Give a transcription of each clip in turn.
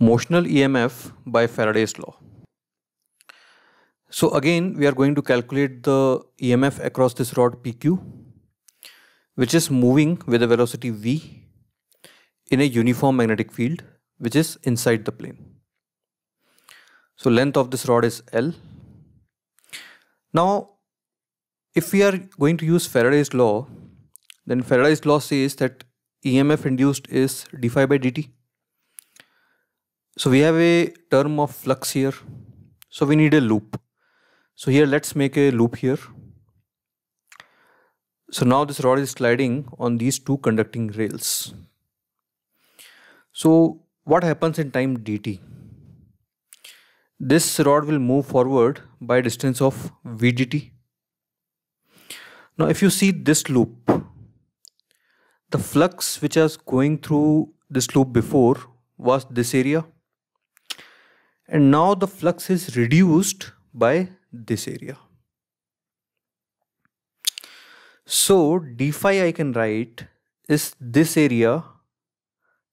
Motional EMF by Faraday's law. So again, we are going to calculate the EMF across this rod PQ, which is moving with a velocity v in a uniform magnetic field, which is inside the plane. So length of this rod is L. Now, if we are going to use Faraday's law, then Faraday's law says that EMF induced is d phi by dt. So we have a term of flux here. So we need a loop. So here let's make a loop here. So now this rod is sliding on these two conducting rails. So what happens in time dt? This rod will move forward by a distance of v dt. Now if you see this loop, the flux which was going through this loop before was this area, and now the flux is reduced by this area. So d phi I can write is this area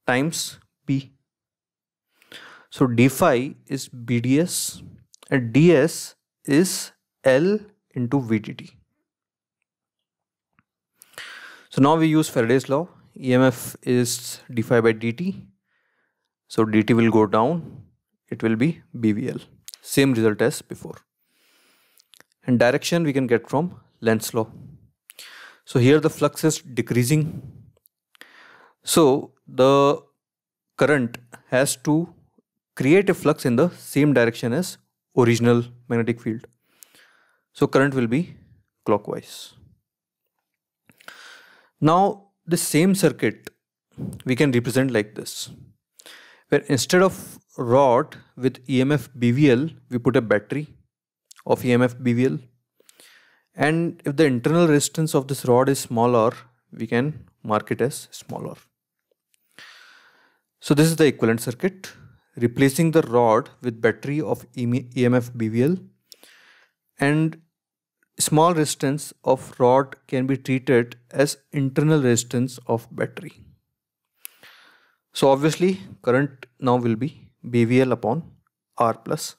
times p. So d phi is bds and ds is L into vdt. So now we use Faraday's law. EMF is d phi by dt. So dt will go down. It will be BVL. Same result as before. And direction we can get from Lenz's law. So here the flux is decreasing. So the current has to create a flux in the same direction as original magnetic field. So current will be clockwise. Now the same circuit we can represent like this, where instead of rod with EMF BVL, we put a battery of EMF BVL. And if the internal resistance of this rod is smaller, we can mark it as smaller. So this is the equivalent circuit, replacing the rod with battery of EMF BVL, and small resistance of rod can be treated as internal resistance of battery. So obviously current now will be BVL upon R plus